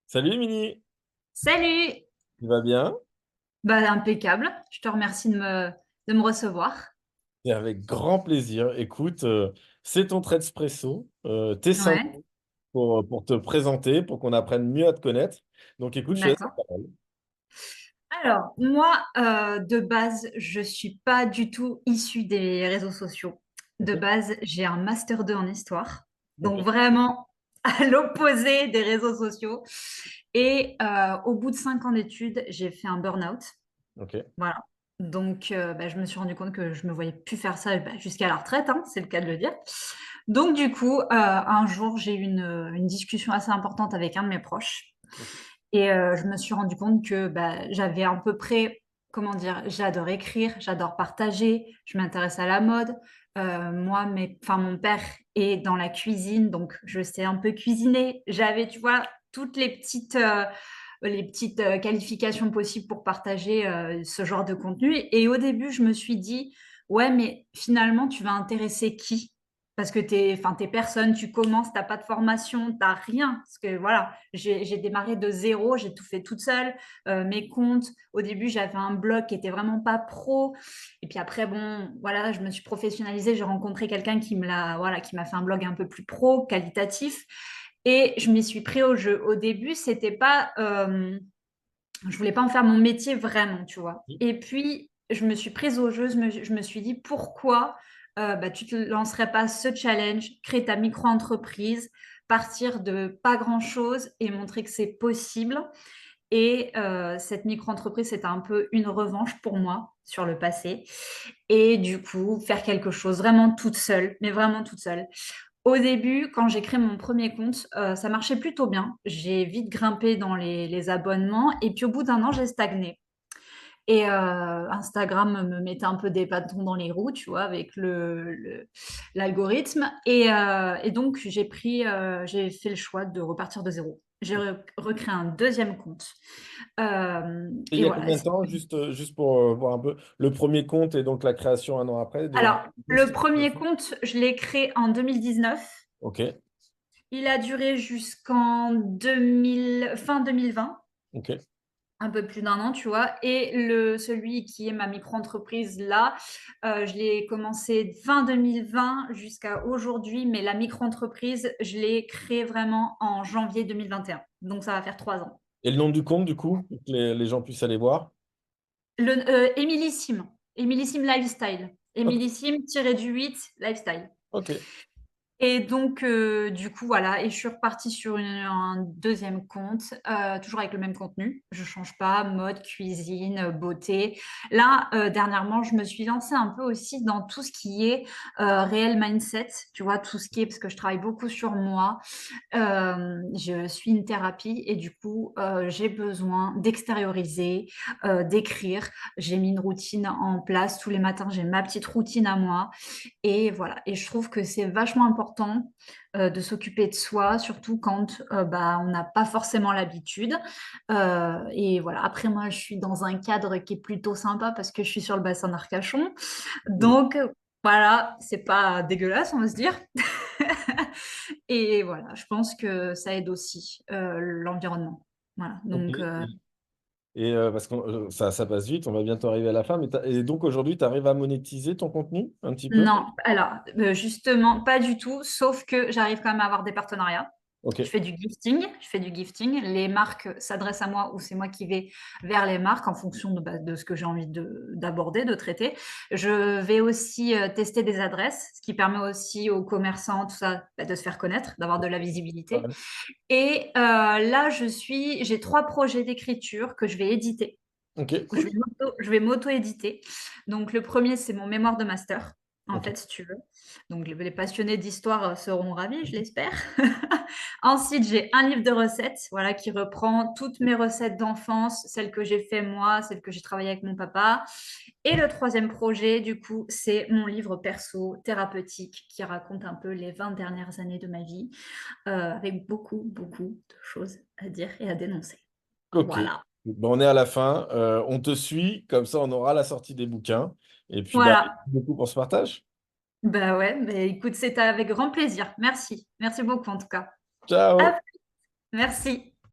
Salut Émilie, Salut! tu vas bien? Bah, impeccable. Je te remercie de me recevoir. Et avec grand plaisir. Écoute, c'est ton trait d'espresso. Tes 5 Ouais, pour te présenter, pour qu'on apprenne mieux à te connaître. Donc écoute, je te laisse la d'accord. parole. Alors, moi, de base, je suis pas du tout issue des réseaux sociaux. Ok, De base, j'ai un master 2 en histoire. ok, Donc, vraiment à l'opposé des réseaux sociaux. Et au bout de 5 ans d'études, j'ai fait un burn-out. ok. Voilà. Donc, bah, je me suis rendu compte que je me voyais plus faire ça bah, jusqu'à la retraite, hein, c'est le cas de le dire. Donc, du coup, un jour, j'ai eu une discussion assez importante avec un de mes proches. Et je me suis rendu compte que bah, j'avais à peu près, comment dire, j'adore écrire, j'adore partager, je m'intéresse à la mode. Moi, enfin, mon père est dans la cuisine, donc je sais un peu cuisiner. J'avais, tu vois, toutes les petites qualifications possibles pour partager ce genre de contenu. Et au début, je me suis dit, ouais, mais finalement, tu vas intéresser qui? Parce que enfin, t'es personne, tu commences, t'as pas de formation, t'as rien. Parce que voilà, j'ai démarré de zéro, j'ai tout fait toute seule. Mes comptes, au début, j'avais un blog qui était vraiment pas pro. Et puis après, bon, voilà, je me suis professionnalisée. J'ai rencontré quelqu'un voilà, qui m'a fait un blog un peu plus pro, qualitatif. Et je m'y suis pris au jeu. Au début, c'était pas, je voulais pas en faire mon métier vraiment, tu vois. Et puis, je me suis prise au jeu. Je me suis dit, pourquoi bah, tu te lancerais pas ce challenge, créer ta micro-entreprise, partir de pas grand-chose et montrer que c'est possible. Et cette micro-entreprise, c'était un peu une revanche pour moi sur le passé. Et du coup, faire quelque chose vraiment toute seule, mais vraiment toute seule. Au début, quand j'ai créé mon premier compte, ça marchait plutôt bien. J'ai vite grimpé dans les abonnements et puis au bout d'un an, j'ai stagné. Et Instagram me mettait un peu des bâtons dans les roues, tu vois, avec l'algorithme. Et donc, j'ai fait le choix de repartir de zéro. J'ai recréé un deuxième compte. Et il Et y a voilà. combien de temps, juste pour voir un peu, le premier compte et donc la création un an après Alors, de le cette premier situation? compte, je l'ai créé en 2019. Ok, Il a duré jusqu'en 2000, fin 2020, ok. un peu plus d'un an, tu vois. Et celui qui est ma micro-entreprise là, je l'ai commencé fin 2020 jusqu'à aujourd'hui, mais la micro-entreprise, je l'ai créée vraiment en janvier 2021. Donc ça va faire 3 ans. Et le nom du compte, du coup, pour que les gens puissent aller voir? Émilissime, Émilissime Lifestyle. Ok, Émilissime-du-8 Lifestyle. ok. Et donc, du coup, voilà, et je suis repartie sur un deuxième compte, toujours avec le même contenu. Je change pas, mode, cuisine, beauté. Là, dernièrement, je me suis lancée un peu aussi dans tout ce qui est réel mindset, tu vois, tout ce qui est, parce que je travaille beaucoup sur moi. Je suis une thérapie et du coup, j'ai besoin d'extérioriser, d'écrire. J'ai mis une routine en place. Tous les matins, j'ai ma petite routine à moi. Et voilà, et je trouve que c'est vachement important de s'occuper de soi, surtout quand bah, on n'a pas forcément l'habitude. Et voilà, après moi, je suis dans un cadre qui est plutôt sympa parce que je suis sur le bassin d'Arcachon. Donc voilà, c'est pas dégueulasse, on va se dire. Et voilà, je pense que ça aide aussi l'environnement. Voilà, Ok. donc Et parce que ça passe vite, on va bientôt arriver à la fin. Et donc aujourd'hui, tu arrives à monétiser ton contenu un petit peu? non, alors justement, pas du tout, sauf que j'arrive quand même à avoir des partenariats. Ok. Je fais du gifting. Les marques s'adressent à moi ou c'est moi qui vais vers les marques en fonction bah, de ce que j'ai envie d'aborder, de traiter. Je vais aussi tester des adresses, ce qui permet aussi aux commerçants, tout ça, bah, de se faire connaître, d'avoir de la visibilité. Ouais. Et là, j'ai 3 projets d'écriture que je vais éditer. Ok, Je cool. vais je vais m'auto-éditer. Donc, le premier, c'est mon mémoire de master, en Ok. fait, si tu veux. Donc, les passionnés d'histoire seront ravis, je l'espère. Ensuite, j'ai un livre de recettes, voilà, qui reprend toutes mes recettes d'enfance, celles que j'ai fait moi, celles que j'ai travaillé avec mon papa. Et le troisième projet, du coup, c'est mon livre perso thérapeutique qui raconte un peu les 20 dernières années de ma vie, avec beaucoup, beaucoup de choses à dire et à dénoncer. Ok. Voilà. Bon, on est à la fin. On te suit, comme ça on aura la sortie des bouquins. Et puis, bah, merci Voilà. beaucoup pour ce partage. Bah ouais, mais écoute, c'était avec grand plaisir. Merci. Merci beaucoup en tout cas. À Ciao! plus. Merci.